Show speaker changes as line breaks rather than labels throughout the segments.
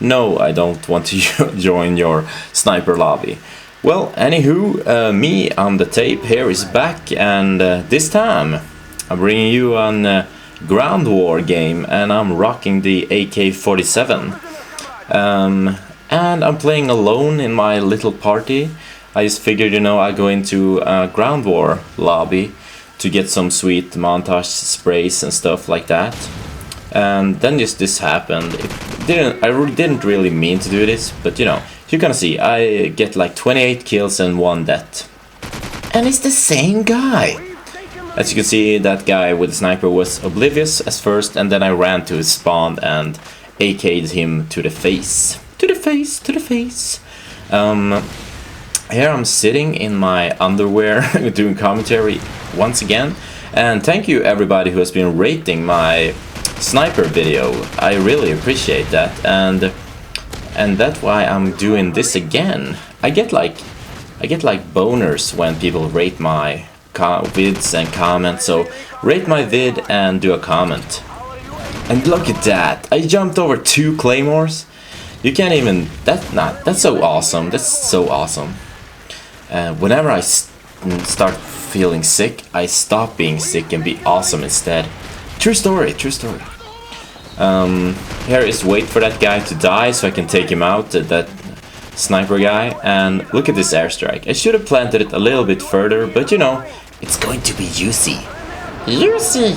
No, I don't want to join your sniper lobby. Well, anywho, me on the tape here is back, and this time I'm bringing you a ground war game, and I'm rocking the AK-47. And I'm playing alone in my little party. I just figured, I go into a ground war lobby to get some sweet montage sprays and stuff like that. And then just this happened. I didn't really mean to do this, but you're gonna see. I get like 28 kills and 1 death. And it's the same guy. As you can see, that guy with the sniper was oblivious at first, and then I ran to his spawn and AK'd him to the face. To the face, to the face. Here I'm sitting in my underwear doing commentary once again. And thank you everybody who has been rating my sniper video. I really appreciate that, and that's why I'm doing this again. I get like boners when people rate my vids and comment, so rate my vid and do a comment. And look at that, I jumped over 2 claymores. You can't even, that's so awesome, that's so awesome. Whenever I start feeling sick, I stop being sick and be awesome instead. True story, true story. Here is wait for that guy to die so I can take him out, that sniper guy. And look at this airstrike. I should have planted it a little bit further, but it's going to be juicy. Juicy!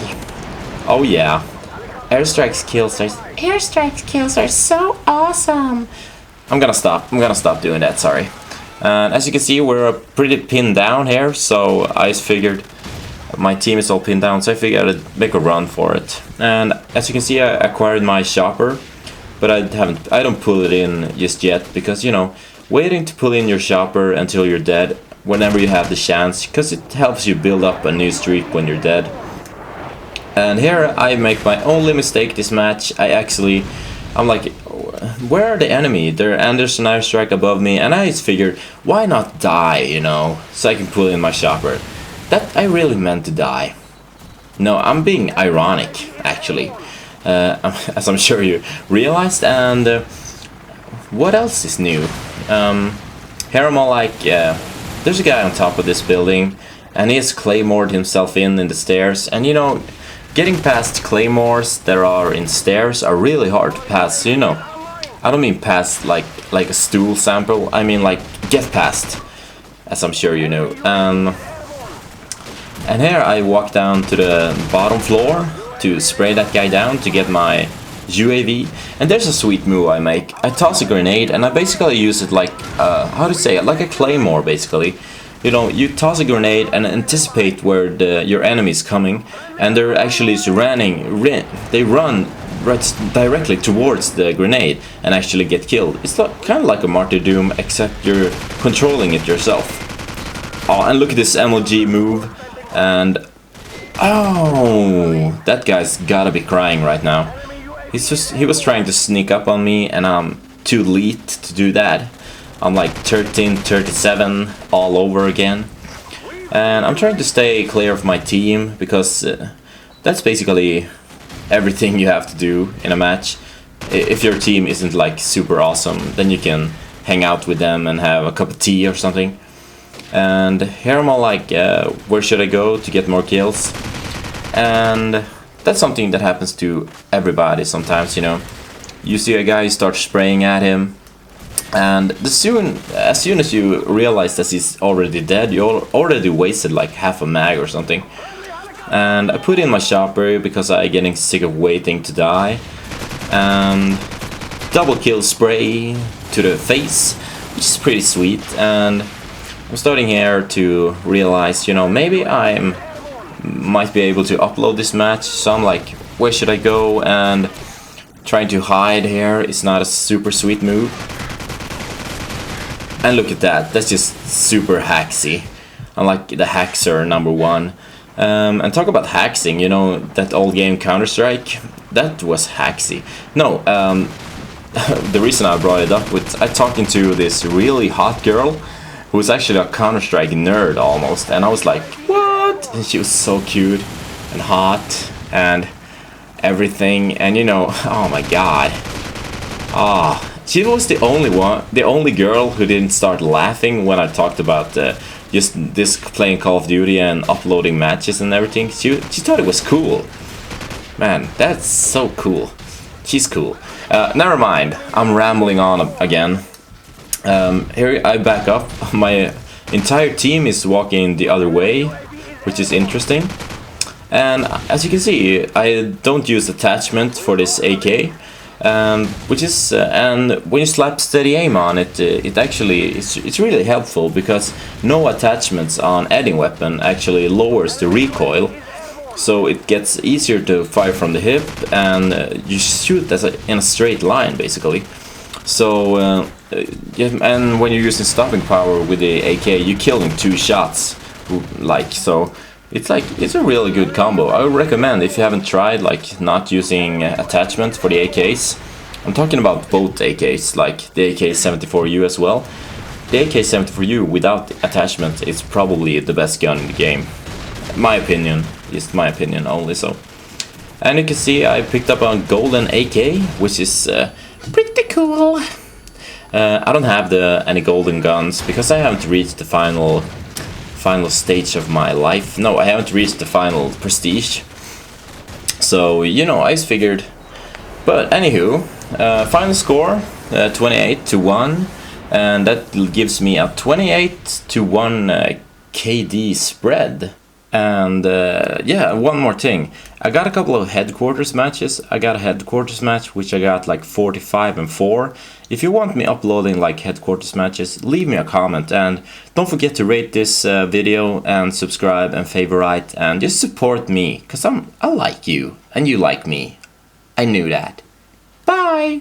Oh yeah. Airstrike kills are so awesome. I'm gonna stop doing that, sorry. And as you can see, we're pretty pinned down here, so I just figured my team is all pinned down, so I figured I'd make a run for it. And as you can see, I acquired my chopper, but I don't pull it in just yet, because waiting to pull in your chopper until you're dead whenever you have the chance, because it helps you build up a new streak when you're dead. And here I make my only mistake this match. I'm like, where are the enemy? There's an airstrike above me, and I just figured, why not die, so I can pull in my chopper. That I really meant to die. No, I'm being ironic, actually, as I'm sure you realized. And what else is new? Here I'm all like, there's a guy on top of this building, and he has claymored himself in the stairs. And getting past claymores that are in stairs are really hard to pass. I don't mean past like a stool sample. I mean like get past, as I'm sure you know. And here I walk down to the bottom floor to spray that guy down to get my UAV. And there's a sweet move I make. I toss a grenade and I basically use it like, how to say it, like a claymore basically. You toss a grenade and anticipate where your enemy is coming, and they're actually they run right directly towards the grenade and actually get killed. It's kind of like a martyrdom, except you're controlling it yourself. Oh, and look at this MLG move. And oh, that guy's gotta be crying right now. He was trying to sneak up on me, and I'm too elite to do that. I'm like 13-37 all over again. And I'm trying to stay clear of my team, because that's basically everything you have to do in a match. If your team isn't like super awesome, then you can hang out with them and have a cup of tea or something. And here I'm all like, where should I go to get more kills? And that's something that happens to everybody sometimes, You see a guy, you start spraying at him, and as soon as you realize that he's already dead, you already wasted like half a mag or something. And I put in my chopper because I'm getting sick of waiting to die. And double kill spray to the face, which is pretty sweet. And I'm starting here to realize, maybe I might be able to upload this match. So I'm like, where should I go? And trying to hide here is not a super sweet move. And look at that, that's just super hacksy. I'm like the hackser #1. And talk about hacksing, that old game Counter-Strike, that was hacksy. No, the reason I brought it up was I talking to this really hot girl who was actually a Counter-Strike nerd almost, and I was like, what? And she was so cute and hot and everything, and oh my god. She was the only girl who didn't start laughing when I talked about just this playing Call of Duty and uploading matches and everything. She thought it was cool. Man, that's so cool. She's cool. Never mind. I'm rambling on again. Here I back up. My entire team is walking the other way, which is interesting. And as you can see, I don't use attachment for this AK, which is and when you slap steady aim on it, it's really helpful because no attachments on any weapon actually lowers the recoil, so it gets easier to fire from the hip, and you shoot in a straight line basically. So yeah, and when you're using stopping power with the AK, you kill in 2 shots, like so. It's a really good combo. I would recommend, if you haven't tried like not using attachment for the AKs. I'm talking about both AKs, like the AK-74U as well. The AK-74U without attachment is probably the best gun in the game. My opinion, just my opinion only. So, and you can see I picked up a golden AK, which is pretty cool. I don't have any golden guns because I haven't reached the final stage of my life. No, I haven't reached the final prestige. So, you know, I just figured. But anywho, final score 28-1, and that gives me a 28-1 KD spread. And yeah, one more thing. I got a couple of headquarters matches. I got a headquarters match which I got like 45-4. If you want me uploading like headquarters matches, leave me a comment, and don't forget to rate this video and subscribe and favorite and just support me, cause I like you and you like me. I knew that. Bye.